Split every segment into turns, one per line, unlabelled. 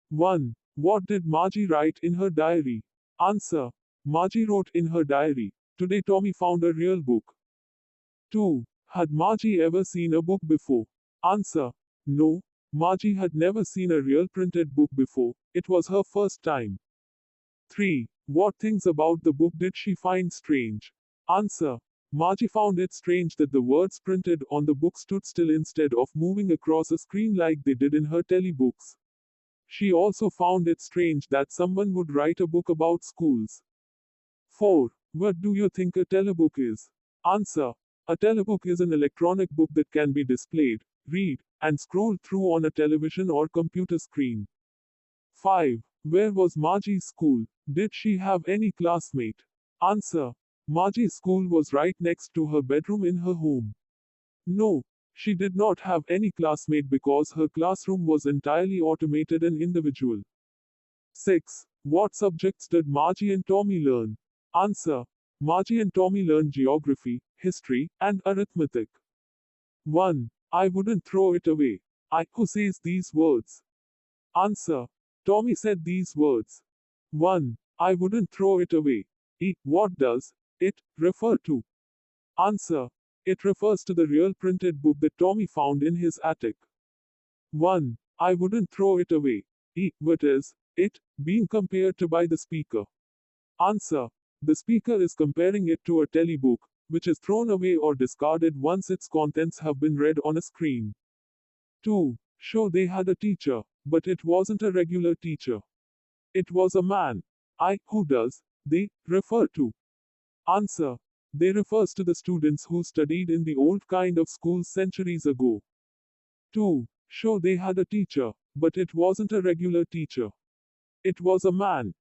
1. What did Margie write in her diary? Answer. Margie wrote in her diary, "Today Tommy found a real book." 2. Had Margie ever seen a book before? Answer. No, Margie had never seen a real printed book before, it was her first time. 3. What things about the book did she find strange? Answer. Margie found it strange that the words printed on the book stood still instead of moving across a screen like they did in her telebooks. She also found it strange that someone would write a book about schools. 4. What do you think a telebook is? Answer. A telebook is an electronic book that can be displayed, read, and scrolled through on a television or computer screen. 5. Where was Margie's school? Did she have any classmate? Answer. Margie's school was right next to her bedroom in her home. No, she did not have any classmate because her classroom was entirely automated and individual. 6. What subjects did Margie and Tommy learn? Answer. Margie and Tommy learned geography, history, and arithmetic. 1. I wouldn't throw it away. Who says these words? Answer. Tommy said these words. 1. I wouldn't throw it away. What does it refer to? Answer. It refers to the real printed book that Tommy found in his attic. 1. I wouldn't throw it away. What is it being compared to by the speaker? Answer. The speaker is comparing it to a telebook, which is thrown away or discarded once its contents have been read on a screen. 2. Sure, they had a teacher, but it wasn't a regular teacher. It was a man. Who does they refer to? Answer. They refers to the students who studied in the old kind of schools centuries ago. 2. Sure, they had a teacher, but it wasn't a regular teacher. It was a man.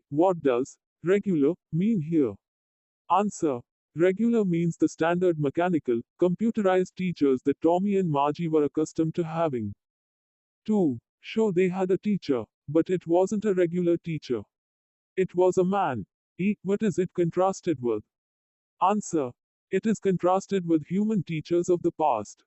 What does regular mean here? Answer. Regular means the standard mechanical, computerized teachers that Tommy and Margie were accustomed to having. 2. Sure, they had a teacher, but it wasn't a regular teacher. It was a man. What is it contrasted with? Answer. It is contrasted with human teachers of the past.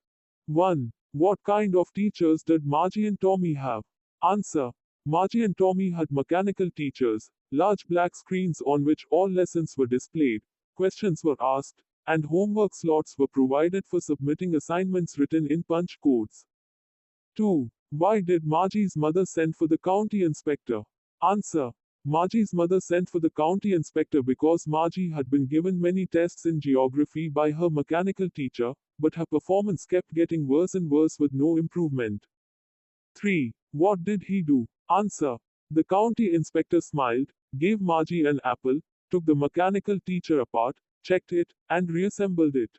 1. What kind of teachers did Margie and Tommy have? Answer. Margie and Tommy had mechanical teachers, large black screens on which all lessons were displayed, questions were asked, and homework slots were provided for submitting assignments written in punch codes. 2. Why did Margie's mother send for the county inspector? Answer. Margie's mother sent for the county inspector because Margie had been given many tests in geography by her mechanical teacher, but her performance kept getting worse and worse with no improvement. 3. What did he do? Answer. The county inspector smiled, gave Margie an apple, took the mechanical teacher apart, checked it, and reassembled it.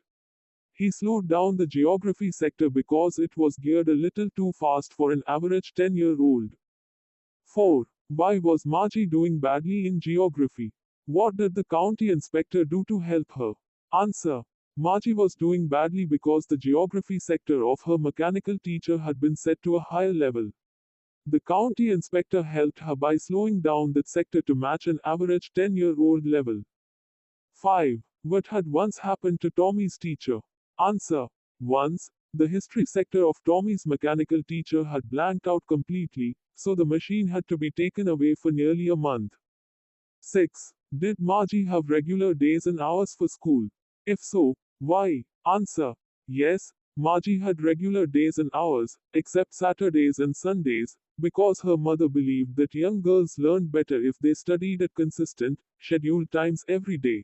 He slowed down the geography sector because it was geared a little too fast for an average 10-year-old. 4. Why was Margie doing badly in geography? What did the county inspector do to help her? Answer. Margie was doing badly because the geography sector of her mechanical teacher had been set to a higher level. The county inspector helped her by slowing down that sector to match an average 10-year-old level. 5. What had once happened to Tommy's teacher? Answer. Once, the history sector of Tommy's mechanical teacher had blanked out completely, so the machine had to be taken away for nearly a month. 6. Did Margie have regular days and hours for school? If so, why? Answer. Yes, Margie had regular days and hours, except Saturdays and Sundays, because her mother believed that young girls learned better if they studied at consistent, scheduled times every day.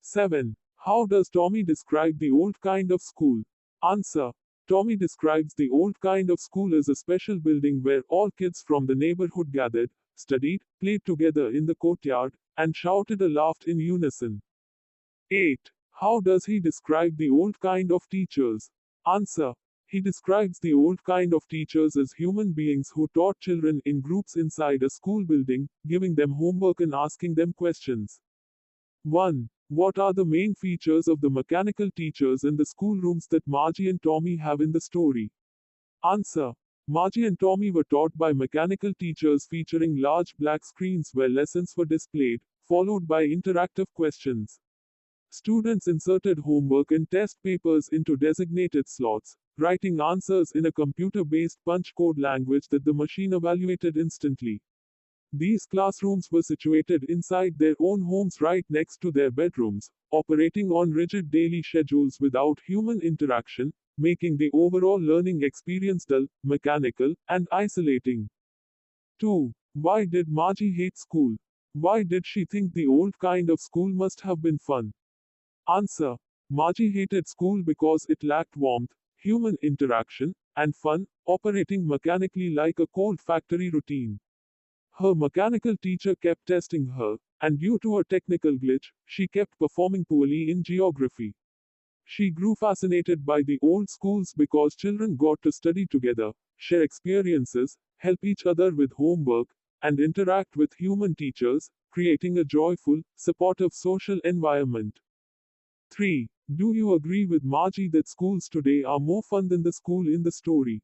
7. How does Tommy describe the old kind of school? Answer. Tommy describes the old kind of school as a special building where all kids from the neighborhood gathered, studied, played together in the courtyard, and shouted or laughed in unison. 8. How does he describe the old kind of teachers? Answer. He describes the old kind of teachers as human beings who taught children in groups inside a school building, giving them homework and asking them questions. 1. What are the main features of the mechanical teachers in the schoolrooms that Margie and Tommy have in the story? Answer. Margie and Tommy were taught by mechanical teachers featuring large black screens where lessons were displayed, followed by interactive questions. Students inserted homework and test papers into designated slots, writing answers in a computer-based punch code language that the machine evaluated instantly. These classrooms were situated inside their own homes right next to their bedrooms, operating on rigid daily schedules without human interaction, making the overall learning experience dull, mechanical, and isolating. 2. Why did Margie hate school? Why did she think the old kind of school must have been fun? Answer. Margie hated school because it lacked warmth, human interaction, and fun, operating mechanically like a cold factory routine. Her mechanical teacher kept testing her, and due to a technical glitch, she kept performing poorly in geography. She grew fascinated by the old schools because children got to study together, share experiences, help each other with homework, and interact with human teachers, creating a joyful, supportive social environment. 3. Do you agree with Margie that schools today are more fun than the school in the story?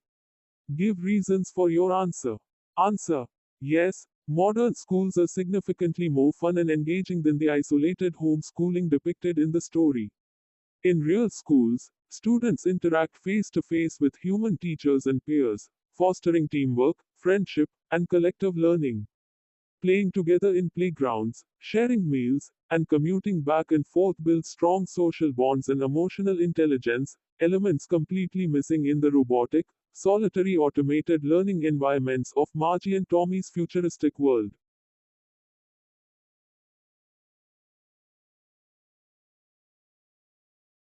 Give reasons for your answer. Answer. Yes, modern schools are significantly more fun and engaging than the isolated homeschooling depicted in the story. In real schools, students interact face to face with human teachers and peers, fostering teamwork, friendship, and collective learning. Playing together in playgrounds, sharing meals, and commuting back and forth build strong social bonds and emotional intelligence, elements completely missing in the robotic, solitary automated learning environments of Margie and Tommy's futuristic world.